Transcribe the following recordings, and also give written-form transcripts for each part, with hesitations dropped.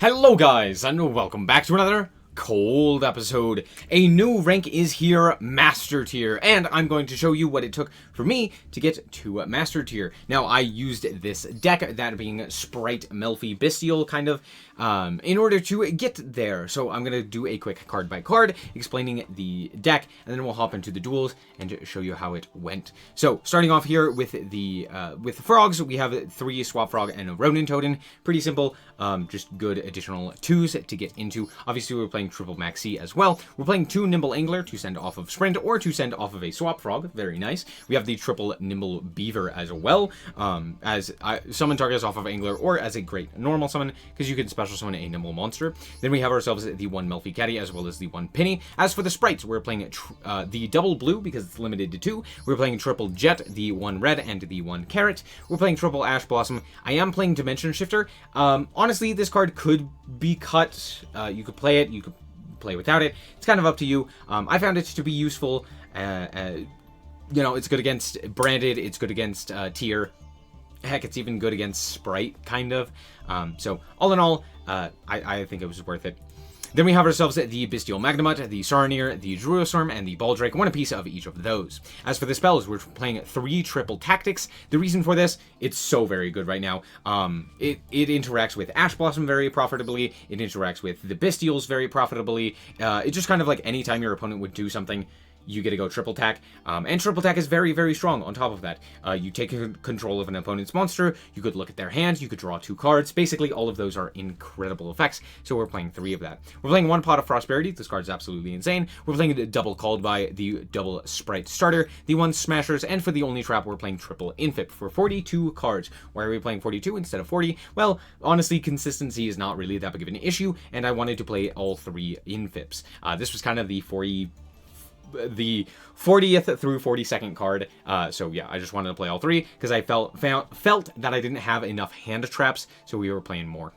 Hello guys, and welcome back to another cold episode. A new rank is here, Master Tier, and I'm going to show you what it took for me to get to Master Tier. Now, I used this deck, that being Sprite, Melfi, Bestial, kind of, in order to get there. So I'm going to do a quick card by card, explaining the deck, and then we'll hop into the duels and show you how it went. So, starting off here with the frogs, we have 3 Swap Frog and a Ronin Totem. Pretty simple, just good additional 2s to get into. Obviously, we're playing triple maxi as well. We're playing 2 Nimble Angler to send off of Sprint, or to send off of a Swap Frog. Very nice. We have the triple Nimble Beaver as well, as summon targets off of Angler, or as a great normal summon, because you can special summon a Nimble monster. Then we have ourselves the 1 Melfi Caddy, as well as the 1 Penny. As for the sprites, we're playing the double blue, because it's limited to 2. We're playing triple Jet, the 1 red, and the 1 Carrot. We're playing triple Ash Blossom. I am playing Dimension Shifter. Honestly, this card could be cut. You could play it, you could play without it. It's kind of up to you. I found it to be useful. You know, it's good against Branded, it's good against Tier. Heck, it's even good against Sprite, kind of. So, all in all, I think it was worth it. Then we have ourselves the Bestial Magnemite, the Saronir, the Druidostorm, and the Baldrake, one apiece of each of those. As for the spells, we're playing 3 triple tactics. The reason for this, it's so very good right now. It interacts with Ash Blossom very profitably, it interacts with the Bestials very profitably. It's just kind of like anytime your opponent would do something, you get to go triple tack, and triple tack is very, very strong on top of that. You take control of an opponent's monster, you could look at their hand, you could draw 2 cards. Basically, all of those are incredible effects, so we're playing 3 of that. We're playing 1 Pot of Prosperity. This card's absolutely insane. We're playing a double Called By, the double Sprite Starter, the 1 Smashers, and for the only trap, we're playing triple Infip for 42 cards. Why are we playing 42 instead of 40? Well, honestly, consistency is not really that big of an issue, and I wanted to play all 3 Infips. This was kind of the 40th through 42nd card, so yeah, I just wanted to play all 3 because I felt that I didn't have enough hand traps, so we were playing more.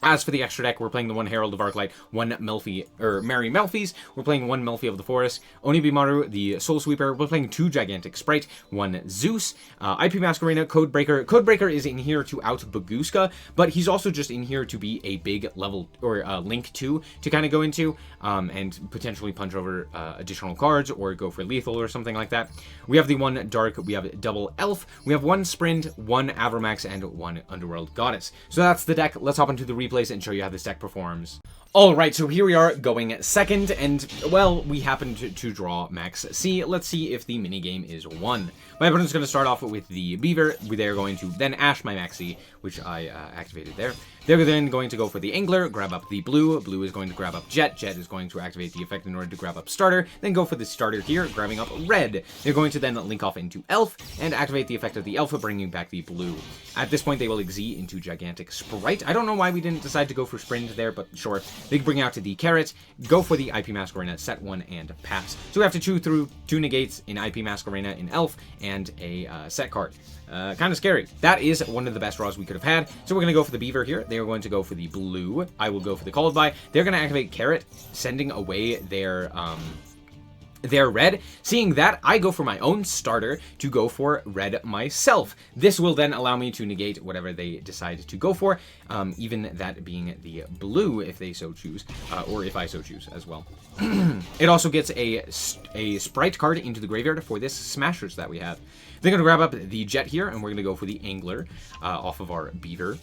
As for the extra deck, we're playing the 1 Herald of Arclight, 1 Melfi, or Merry Melfis. We're playing 1 Melfi of the Forest, Onibimaru, the Soul Sweeper. We're playing 2 Gigantic Sprite, 1 Zeus, IP Masquerena, Codebreaker. Codebreaker is in here to out Baguska, but he's also just in here to be a big level, or Link 2 to kind of go into, and potentially punch over additional cards, or go for lethal or something like that. We have the 1 Dark, we have double Elf, we have 1 Sprint, 1 Avramax, and 1 Underworld Goddess. So that's the deck. Let's hop into the replays and show you how this deck performs. Alright, so here we are going second, and, well, we happened to draw Max C. Let's see if the minigame is won. My opponent's going to start off with the Beaver. They're going to then Ash my Max C, which I activated there. They're then going to go for the Angler, grab up the Blue. Blue is going to grab up Jet. Jet is going to activate the effect in order to grab up Starter. Then go for the Starter here, grabbing up Red. They're going to then link off into Elf and activate the effect of the Alpha, bringing back the Blue. At this point, they will Exee into Gigantic Sprite. I don't know why we didn't decide to go for Sprint there, but sure. They bring out to the Carrot, go for the IP Masquerena, set 1, and pass. So we have to chew through 2 negates in IP Masquerena, in Elf, and a set card. Kind of scary. That is one of the best draws we could have had. So we're going to go for the Beaver here. They are going to go for the Blue. I will go for the Called By. They're going to activate Carrot, sending away their Red. Seeing that, I go for my own Starter to go for Red myself. This will then allow me to negate whatever they decide to go for, even that being the Blue if they so choose, or if I so choose as well. It also gets a Sprite card into the graveyard for this Smashers that we have. They're going to grab up the Jet here, and we're going to go for the Angler off of our Beaver.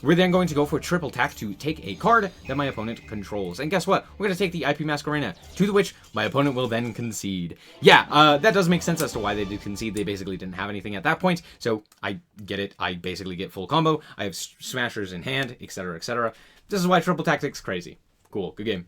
We're then going to go for triple tack to take a card that my opponent controls. And guess what? We're going to take the IP Masquerena, to which my opponent will then concede. Yeah, that does make sense as to why they did concede. They basically didn't have anything at that point, so I get it. I basically get full combo. I have Smashers in hand, etc., etc. This is why triple tactics crazy. Cool, good game.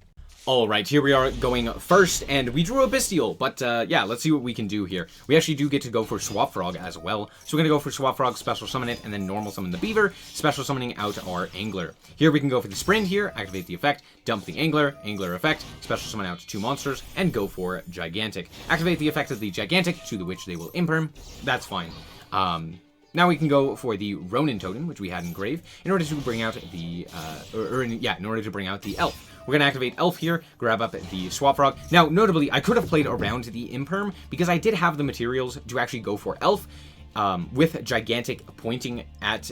Alright, here we are going first, and we drew a Bestial, but yeah, let's see what we can do here. We actually do get to go for Swap Frog as well, so we're going to go for Swap Frog, special summon it, and then normal summon the Beaver, special summoning out our Angler. Here we can go for the Sprint here, activate the effect, dump the Angler, Angler effect, special summon out 2 monsters, and go for Gigantic. Activate the effect of the Gigantic, to the which they will imperm. That's fine. Now we can go for the Ronin Totem, which we had in Grave, in order to bring out the, in order to bring out the Elf. We're going to activate Elf here, grab up the Swap Frog. Now, notably, I could have played around the Imperm, because I did have the materials to actually go for Elf. with gigantic pointing at,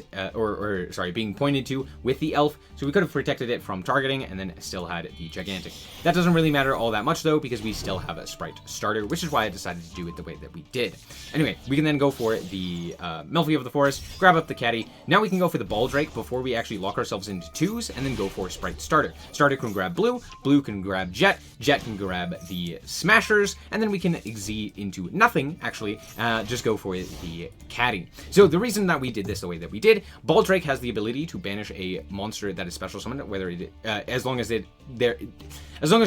sorry, being pointed to with the elf, so we could have protected it from targeting and then still had the gigantic. That doesn't really matter all that much though, because we still have a sprite starter, which is why I decided to do it the way that we did. Anyway, we can then go for the Melfi of the Forest, grab up the caddy. Now we can go for the Baldrake before we actually lock ourselves into 2s, and then go for sprite starter. Starter can grab blue, blue can grab jet, jet can grab the smashers, and then we can exi into nothing, actually, just go for the caddy. So the reason that we did this the way that we did, Baldrake has the ability to banish a monster that is special summoned, whether it, as long as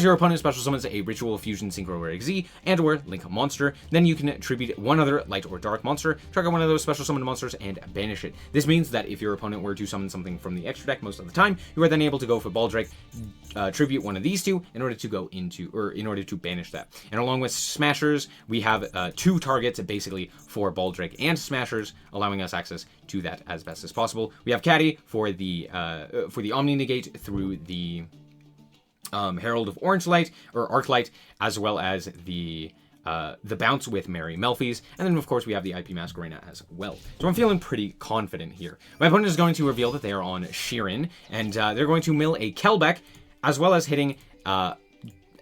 your opponent special summons a Ritual, Fusion, Synchro, or Exi, and/or Link monster, then you can attribute one other light or dark monster, target one of those special summoned monsters, and banish it. This means that if your opponent were to summon something from the extra deck most of the time, you are then able to go for Baldrake, tribute one of these two in order to go into, or in order to banish that. And along with Smashers, we have 2 targets basically for Baldrake and Smashers, allowing us access to that as best as possible. We have Caddy for the Omni Negate through the Herald of Orange Light, or Arc Light, as well as the bounce with Merry Melfi's, and then of course we have the IP Masquerena as well. So I'm feeling pretty confident here. My opponent is going to reveal that they are on Sheeran, and they're going to mill a Kelbeck, as well as hitting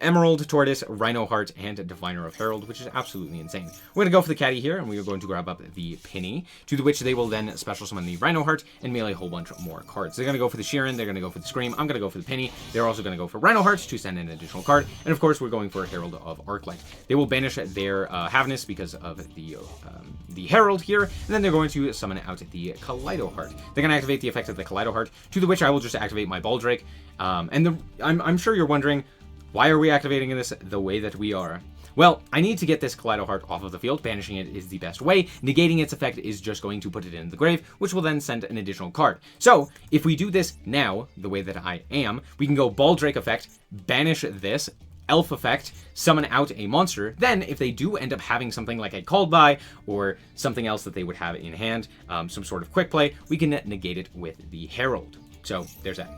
Emerald, Tortoise, Rhino Heart, and Diviner of Herald, which is absolutely insane. We're going to go for the caddy here, and we are going to grab up the Penny, to which they will then special summon the Rhino Heart and melee a whole bunch more cards. They're going to go for the Sheeran, they're going to go for the Scream, I'm going to go for the Penny, they're also going to go for Rhino Heart to send an additional card, and of course we're going for Herald of Arclight. They will banish their Havness because of the Herald here, and then they're going to summon out the Kaleido Heart. They're going to activate the effect of the Kaleido Heart, to which I will just activate my Baldrake, I'm sure you're wondering, why are we activating this the way that we are? Well, I need to get this Kaleido Heart off of the field. Banishing it is the best way. Negating its effect is just going to put it in the grave, which will then send an additional card. So, if we do this now, the way that I am, we can go Baldrake effect, banish this, Elf effect, summon out a monster. Then, if they do end up having something like a Called By, or something else that they would have in hand, some sort of quick play, we can negate it with the Herald. So, there's that.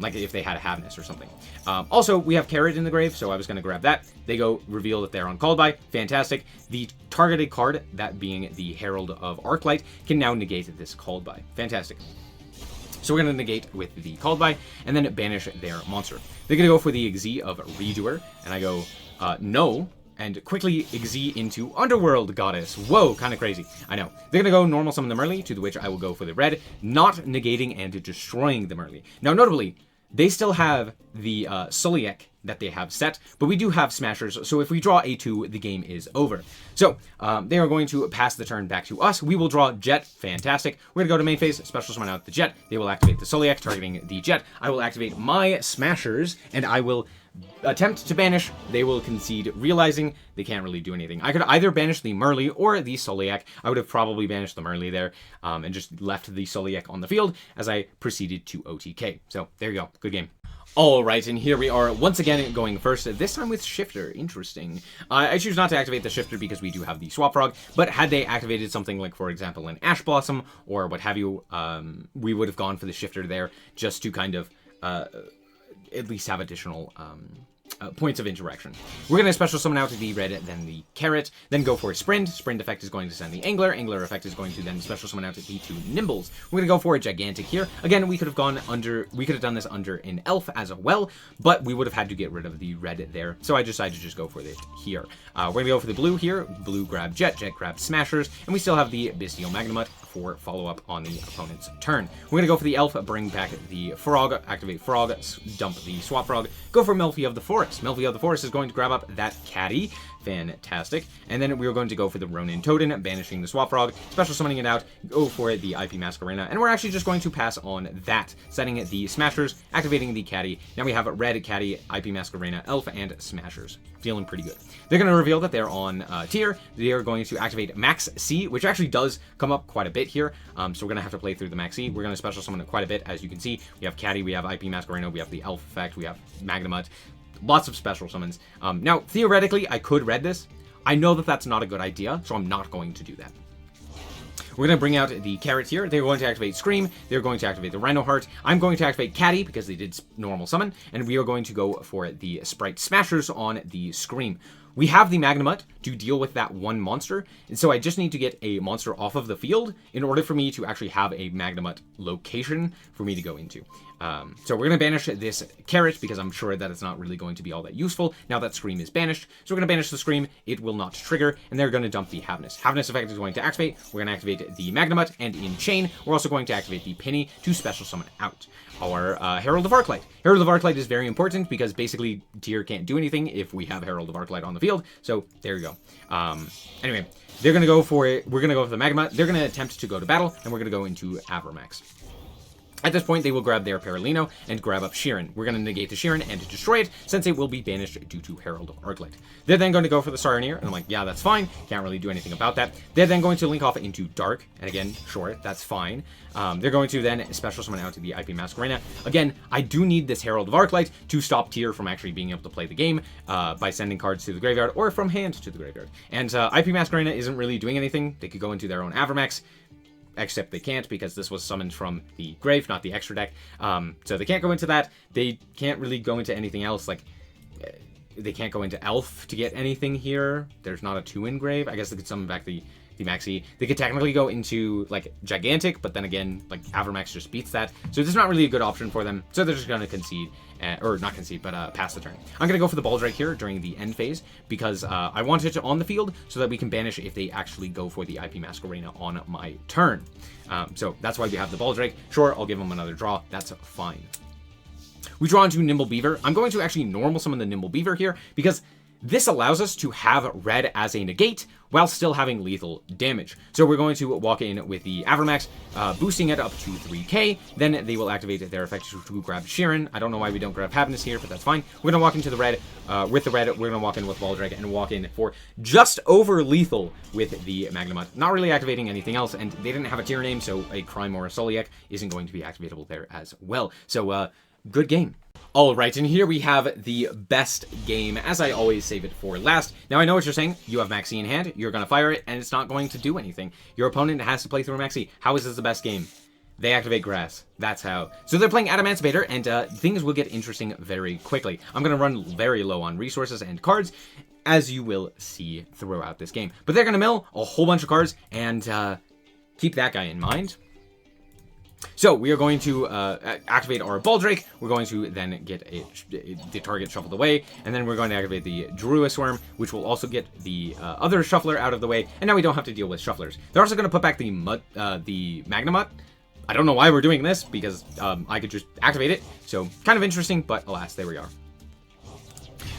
Like if they had a Havness or something. Also, we have Carrot in the grave, so I was going to grab that. They go reveal that they're on Called By. Fantastic. The targeted card, that being the Herald of Arclight, can now negate this Called By. Fantastic. So we're going to negate with the Called By, and then banish their monster. They're going to go for the Exi of Redoer, and I go, no, and quickly Exi into Underworld Goddess. Whoa, kind of crazy. I know. They're going to go normal summon the Merly, to which I will go for the red, not negating and destroying the Merly. Now, notably, they still have the SnowiKs that they have set, but we do have Smashers, so if we draw a 2, the game is over. So, they are going to pass the turn back to us. We will draw Jet. Fantastic. We're going to go to main phase, special summon out the Jet. They will activate the SnowiKs, targeting the Jet. I will activate my Smashers, and I will attempt to banish. They will concede, realizing they can't really do anything. I could either banish the Merly or the SnowiKs. I would have probably banished the Merly there, and just left the SnowiKs on the field as I proceeded to OTK. So, there you go. Good game. Alright, and here we are once again going first, this time with Shifter. Interesting. I choose not to activate the Shifter because we do have the Swap Frog, but had they activated something like, for example, an Ash Blossom or what have you, we would have gone for the Shifter there just to kind of at least have additional points of interaction. We're going to special summon out the red, then the carrot, then go for a sprint. Sprint effect is going to send the angler. Angler effect is going to then special summon out the 2 nimbles. We're going to go for a gigantic here. Again, we could have gone under, we could have done this under an elf as well, but we would have had to get rid of the red there. So I decided to just go for it here. We're going to go for the blue here. Blue grab jet, jet grab smashers, and we still have the Bestial Magnemite for follow-up on the opponent's turn. We're going to go for the elf, bring back the frog, activate frog, dump the swap frog, go for Melfi of the Forest. Melfi of the Forest is going to grab up that caddy. Fantastic. And then we're going to go for the Ronin Totem, banishing the Swap Frog, special summoning it out, go for the IP Masquerena, and we're actually just going to pass on that, setting the Smashers, activating the Caddy. Now we have Red Caddy, IP Masquerena, Elf, and Smashers. Feeling pretty good. They're going to reveal that they're on tier. They are going to activate Max C, which actually does come up quite a bit here, so we're going to have to play through the Max C. We're going to special summon it quite a bit, as you can see. We have Caddy, we have IP Masquerena, we have the Elf effect, we have Magnemite. Lots of special summons. Now, theoretically, I could red this. I know that that's not a good idea, so I'm not going to do that. We're going to bring out the Carrot here. They're going to activate Scream. They're going to activate the Rhino Heart. I'm going to activate Caddy because they did normal summon. And we are going to go for the Sprite Smashers on the Scream. we have the Magnemite to deal with that one monster, and so I just need to get a monster off of the field in order for me to actually have a Magnemite location for me to go into. So we're going to banish this Carrot because I'm sure that it's not really going to be all that useful now that Scream is banished. So we're going to banish the Scream, it will not trigger, and they're going to dump the Havness. Havness effect is going to activate, we're going to activate the Magnemite, and in chain, we're also going to activate the Penny to special summon out our Herald of Arclight. Herald of Arclight is very important because basically Tyr can't do anything if we have Herald of Arclight on the field, so there you go. Anyway, they're going to go for it, we're going to go for the Magnemite, they're going to attempt to go to battle, and we're going to go into Avramax. At this point, they will grab their Paralino and grab up Sheeran. We're going to negate the Sheeran and destroy it, since it will be banished due to Herald of Arclight. They're then going to go for the Saronir, and I'm like, yeah, that's fine. Can't really do anything about that. They're then going to link off into Dark, and again, sure, that's fine. They're going to then special summon out to the IP Masquerena. Again, I do need this Herald of Arclight to stop Tyr from actually being able to play the game by sending cards to the graveyard or from hand to the graveyard. And IP Masquerena isn't really doing anything. They could go into their own Avramax, except they can't because this was summoned from the grave, not the extra deck. So they can't go into that. They can't really go into anything else. Like, they can't go into Elf to get anything here. There's not a 2 grave. I guess they could summon back the Maxi. They could technically go into, like, Gigantic, but then again, like, Avramax just beats that. So there's not really a good option for them. So they're just going to concede. Or not concede, but pass the turn. I'm going to go for the Baldrake here during the end phase because I want it on the field so that we can banish if they actually go for the IP Masquerena on my turn. So that's why we have the Baldrake. Sure, I'll give them another draw. That's fine. We draw into Nimble Beaver. I'm going to actually normal summon the Nimble Beaver here because this allows us to have red as a negate while still having lethal damage. So we're going to walk in with the Avramax, boosting it up to 3k. Then they will activate their effect to grab Sheeran. I don't know why we don't grab Havness here, but that's fine. We're going to walk into the red. With the red, we're going to walk in with Baldrake and walk in for just over lethal with the Magnemite. Not really activating anything else, and they didn't have a tier name, so a Crime or a Soliek isn't going to be activatable there as well. So, good game. Alright, and here we have the best game. As I always save it for last. Now, I know what you're saying. You have Maxi in hand. You're going to fire it, and it's not going to do anything. Your opponent has to play through Maxi. How is this the best game? They activate Grass. That's how. So they're playing Adamantivator, and things will get interesting very quickly. I'm going to run very low on resources and cards, as you will see throughout this game. But they're going to mill a whole bunch of cards, and keep that guy in mind. So we are going to activate our Baldrake. We're going to then get the target shuffled away, and then we're going to activate the Druid Swarm, which will also get the other Shuffler out of the way, and now we don't have to deal with Shufflers. They're also going to put back the Magnemite. I don't know why we're doing this, because I could just activate it, so kind of interesting, but alas, there we are.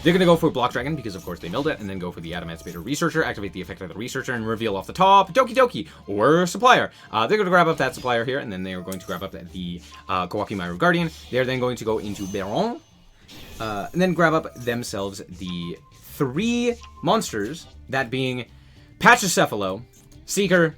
They're going to go for Block Dragon because, of course, they milled it, and then go for the Adamantivator Researcher, activate the effect of the Researcher, and reveal off the top Doki Doki or Supplier. They're going to grab up that Supplier here, and then they are going to grab up the Kawaki Myro Guardian. They're then going to go into Baron, and then grab up themselves the 3 monsters, that being Pachycephalo, Seeker,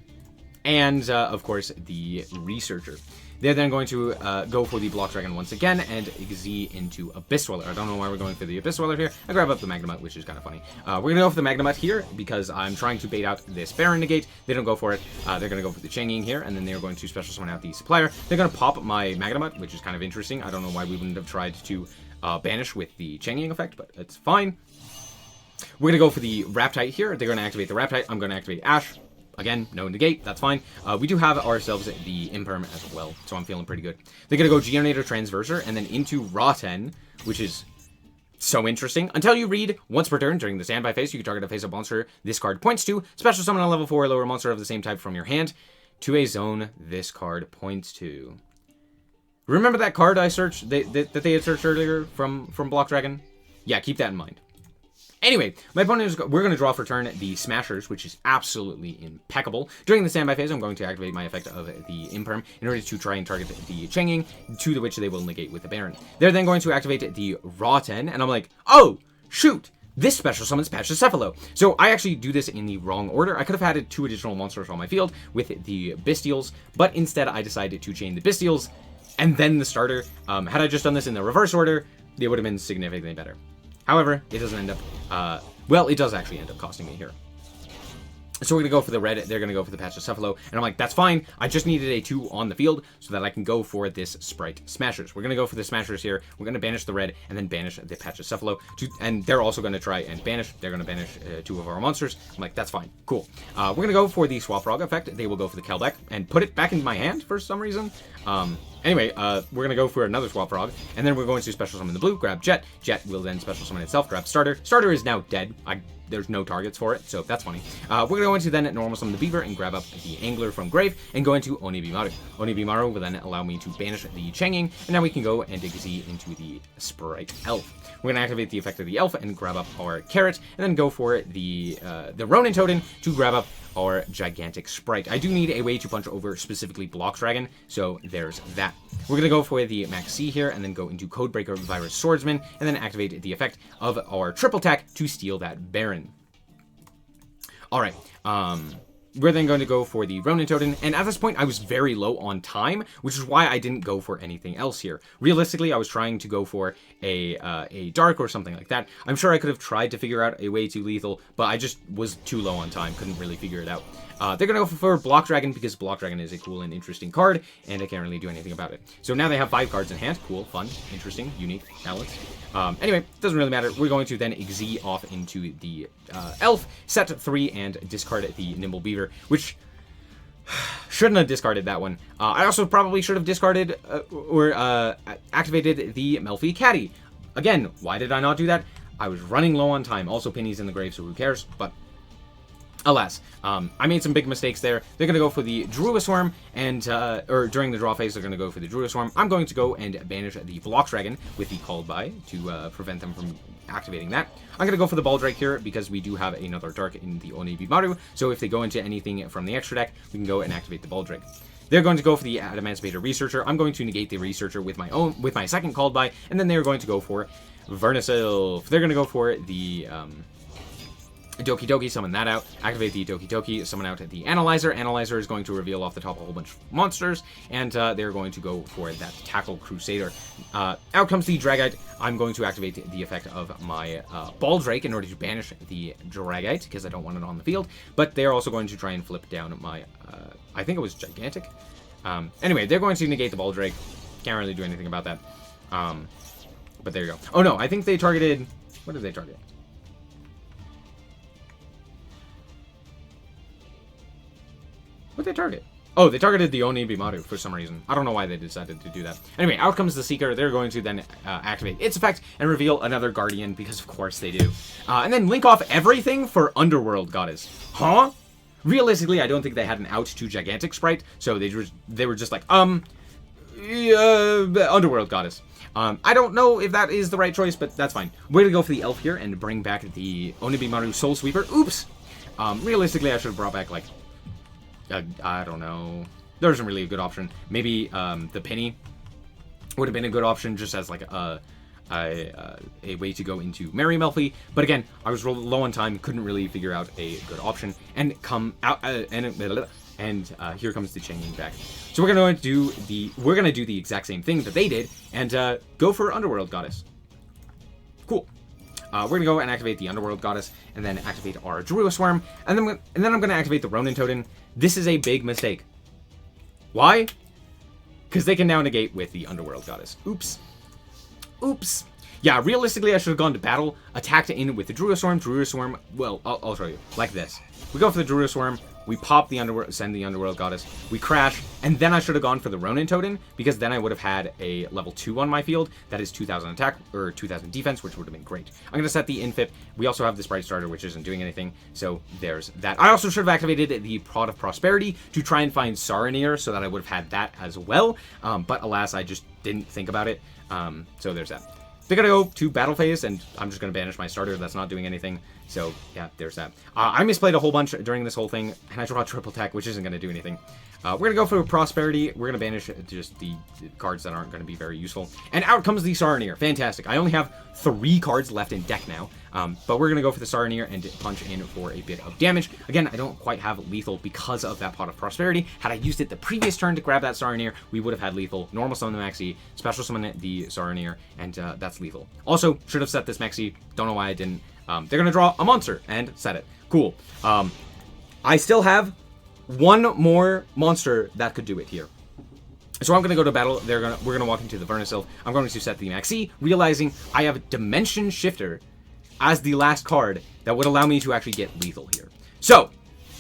and, of course, the Researcher. They're then going to go for the Block Dragon once again and Z into Abyss Dweller. I don't know why we're going for the Abyss Dweller here. I grab up the Magnemite, which is kind of funny. We're going to go for the Magnemite here because I'm trying to bait out this Baron negate. They don't go for it. They're going to go for the Changing here, and then they're going to special summon out the Supplier. They're going to pop my Magnemite, which is kind of interesting. I don't know why we wouldn't have tried to banish with the Changing effect, but it's fine. We're going to go for the Raptite here. They're going to activate the Raptite. I'm going to activate Ash. Again, no negate, that's fine. We do have ourselves the Imperm as well, so I'm feeling pretty good. They're going to go Geonator Transverser and then into Rotten, which is so interesting. Until you read, once per turn during the standby phase, you can target a face-up monster this card points to, special summon a level 4 or lower monster of the same type from your hand to a zone this card points to. Remember that card I searched, that they had searched earlier from Block Dragon? Yeah, keep that in mind. Anyway, my opponent is, we're going to draw for turn the Smashers, which is absolutely impeccable. During the standby phase, I'm going to activate my effect of the Imperm in order to try and target the Changing, to the which they will negate with the Baron. They're then going to activate the Rotten, and I'm like, oh, shoot! This special summons Pachycephalo. So I actually do this in the wrong order. I could have had 2 additional monsters on my field with the Bystials, but instead I decided to chain the Bystials and then the starter. Had I just done this in the reverse order, it would have been significantly better. However, it doesn't end up, well, it does actually end up costing me here. So we're going to go for the red, they're going to go for the Pachycephalo, and I'm like, that's fine, I just needed a 2 on the field so that I can go for this Sprite Smashers. We're going to go for the Smashers here, we're going to banish the red, and then banish the Pachycephalo, and they're also going to try and banish, they're going to banish 2 of our monsters. I'm like, that's fine, cool. We're going to go for the Swap Frog effect, they will go for the Kelbeck, and put it back into my hand for some reason. Anyway, we're going to go for another Swap Frog, and then we're going to special summon the blue, grab Jet. Jet will then special summon itself, grab Starter. Starter is now dead. There's no targets for it, so that's funny. We're going to go into then normal summon the Beaver and grab up the Angler from Grave and go into Onibimaru. Onibimaru will then allow me to banish the Changing, and now we can go and dig Z into the Sprite Elf. We're going to activate the effect of the Elf and grab up our Carrot, and then go for the Ronin Totem to grab up our Gigantic Sprite. I do need a way to punch over specifically Block Dragon, so there's that. We're going to go for the Max C here, and then go into Codebreaker Virus Swordsman, and then activate the effect of our Triple Attack to steal that Baron. Alright, we're then going to go for the Ronin Totem, and at this point I was very low on time, which is why I didn't go for anything else here. Realistically, I was trying to go for a Dark or something like that. I'm sure I could have tried to figure out a way to lethal, but I just was too low on time, couldn't really figure it out. They're going to go for Block Dragon because Block Dragon is a cool and interesting card, and I can't really do anything about it. So now they have 5 cards in hand. Cool, fun, interesting, unique, balanced. Anyway, doesn't really matter. We're going to then Z off into the Elf, set 3, and discard the Nimble Beaver, which shouldn't have discarded that one. I also probably should have discarded or activated the Melfi Caddy. Again, why did I not do that? I was running low on time. Also, Penny's in the grave, so who cares? But alas, I made some big mistakes there. They're going to go for the Druisworm, and, or during the draw phase, they're going to go for the Druisworm. I'm going to go and banish the Block Dragon with the Called By to prevent them from activating that. I'm going to go for the Baldrake here because we do have another Dark in the Onibimaru, so if they go into anything from the extra deck, we can go and activate the Baldrake. They're going to go for the Adamantipator Researcher. I'm going to negate the Researcher with my second Called By, and then they're going to go for Vernisilf. They're going to go for the Doki Doki, summon that out, activate the Doki Doki, summon out the Analyzer. Analyzer is going to reveal off the top a whole bunch of monsters, and they're going to go for that Tackle Crusader. Out comes the Dragite. I'm going to activate the effect of my Baldrake in order to banish the Dragite, because I don't want it on the field, but they're also going to try and flip down my, I think it was Gigantic. Anyway, they're going to negate the Baldrake. Can't really do anything about that. But there you go. Oh no, I think they targeted, what did they target? What did they target? Oh, they targeted the Onibimaru for some reason. I don't know why they decided to do that. Anyway, out comes the Seeker. They're going to then activate its effect and reveal another Guardian, because of course they do. And then link off everything for Underworld Goddess. Huh? Realistically, I don't think they had an out to Gigantic Sprite, so they were just like, Underworld Goddess. I don't know if that is the right choice, but that's fine. We're gonna go for the Elf here and bring back the Onibimaru Soul Sweeper. Oops! Realistically, I should have brought back, like, I don't know. There isn't really a good option. Maybe the Penny would have been a good option, just as like a way to go into Mary Melfi. But again, I was low on time, couldn't really figure out a good option, and come out and here comes the Changing back. So we're gonna do the exact same thing that they did and go for Underworld Goddess. Cool. We're going to go and activate the Underworld Goddess, and then activate our Druisworm, and then I'm going to activate the Ronin Totem. This is a big mistake. Why? Because they can now negate with the Underworld Goddess. Oops. Oops. Yeah, realistically, I should have gone to battle, attacked in with the Druisworm. Druisworm, well, I'll show you. Like this. We go for the Druisworm, we pop the send the Underworld Goddess, we crash, and then I should have gone for the Ronin Totem, because then I would have had a level 2 on my field. That is 2,000 attack, or 2,000 defense, which would have been great. I'm going to set the Infip. We also have the Sprite Starter, which isn't doing anything, so there's that. I also should have activated the Pot of Prosperity to try and find Saronir, so that I would have had that as well, but alas, I just didn't think about it, so there's that. They're going to go to battle phase, and I'm just going to banish my starter. That's not doing anything. So, yeah, there's that. I misplayed a whole bunch during this whole thing, and I draw triple attack, which isn't going to do anything. We're going to go for Prosperity. We're going to banish just the cards that aren't going to be very useful. And out comes the Saronir. Fantastic. I only have 3 cards left in deck now. But we're going to go for the Saronir and punch in for a bit of damage. Again, I don't quite have lethal because of that Pot of Prosperity. Had I used it the previous turn to grab that Saronir, we would have had lethal. Normal summon the Maxi, special summon the Saronir, and that's lethal. Also, should have set this Maxi. Don't know why I didn't. They're going to draw a monster and set it. Cool. I still have one more monster that could do it here. So I'm going to go to battle. We're going to walk into the Vernisylph. I'm going to set the Maxi, realizing I have Dimension Shifter as the last card that would allow me to actually get lethal here. So,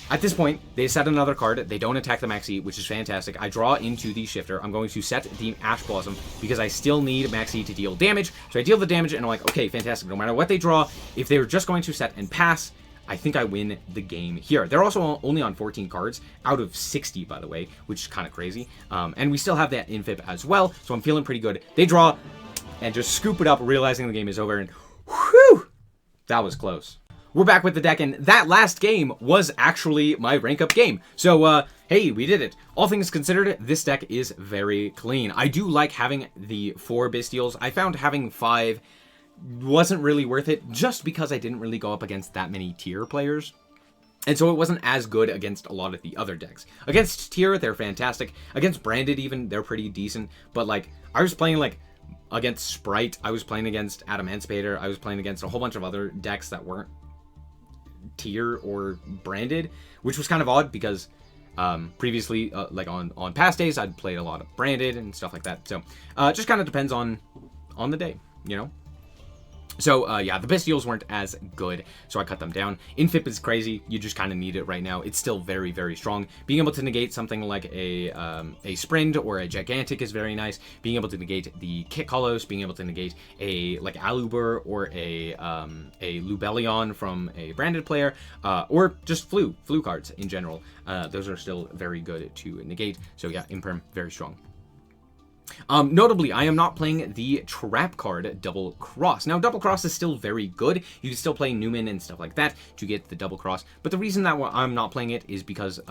at this point, they set another card. They don't attack the Maxi, which is fantastic. I draw into the Shifter. I'm going to set the Ash Blossom because I still need Maxi to deal damage. So I deal the damage, and I'm like, okay, fantastic. No matter what they draw, if they were just going to set and pass, I think I win the game here. They're also only on 14 cards out of 60, by the way, which is kind of crazy. And we still have that infib as well, so I'm feeling pretty good. They draw and just scoop it up, realizing the game is over, and whew, that was close. We're back with the deck, and that last game was actually my rank up game. So, hey, we did it. All things considered, this deck is very clean. I do like having the 4 Bystials. I found having 5 wasn't really worth it just because I didn't really go up against that many tier players. And so it wasn't as good against a lot of the other decks. Against tier, they're fantastic. Against branded even, they're pretty decent. But like, I was playing like against Sprite, I was playing against Adamantipator, I was playing against a whole bunch of other decks that weren't tier or branded, which was kind of odd because previously, like on past days, I'd played a lot of branded and stuff like that. So it just kind of depends on the day, you know? So, yeah, the Bystials weren't as good, so I cut them down. Infip is crazy. You just kind of need it right now. It's still very, very strong. Being able to negate something like a Sprint or a Gigantic is very nice. Being able to negate the Kick Hollows, being able to negate a, like, Alubur or a Lubellion from a branded player, or just flu cards in general. Those are still very good to negate. So, yeah, Imperm, very strong. Notably, I am not playing the trap card Double Cross. Now, Double Cross is still very good. You can still play Newman and stuff like that to get the Double Cross. But the reason that I'm not playing it is because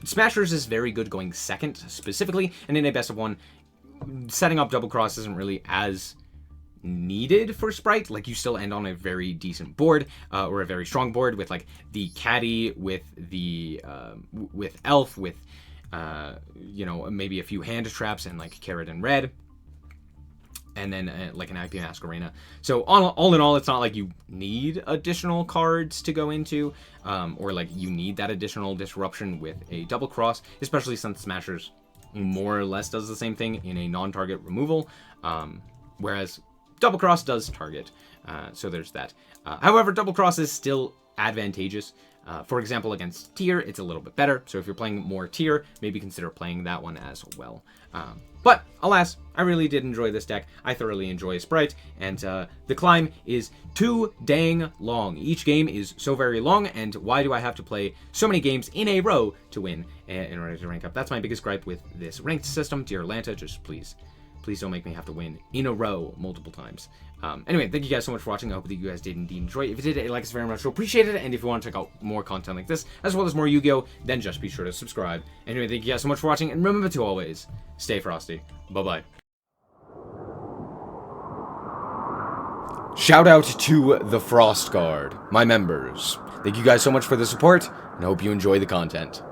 Smashers is very good going second, specifically. And in a best of one, setting up Double Cross isn't really as needed for Sprite. Like, you still end on a very decent board, or a very strong board with, like, the Caddy, with the, with Elf, with you know, maybe a few hand traps and like Carrot and Red, and then like an IP Masquerena. So all in all, it's not like you need additional cards to go into, or like you need that additional disruption with a Double Cross, especially since Smashers more or less does the same thing in a non-target removal, whereas Double Cross does target. So there's that. However, Double Cross is still advantageous. For example, against tier, it's a little bit better. So if you're playing more tier, maybe consider playing that one as well. But alas, I really did enjoy this deck. I thoroughly enjoy Sprite, and the climb is too dang long. Each game is so very long, and why do I have to play so many games in a row to win in order to rank up? That's my biggest gripe with this ranked system. Dear Atlanta, just please don't make me have to win in a row multiple times. Anyway, thank you guys so much for watching. I hope that you guys did indeed enjoy. If you did, like us very much, so appreciate it. And if you want to check out more content like this, as well as more Yu-Gi-Oh, then just be sure to subscribe. Anyway, thank you guys so much for watching, and remember to always stay frosty. Bye-bye. Shout out to the Frost Guard, my members. Thank you guys so much for the support, and I hope you enjoy the content.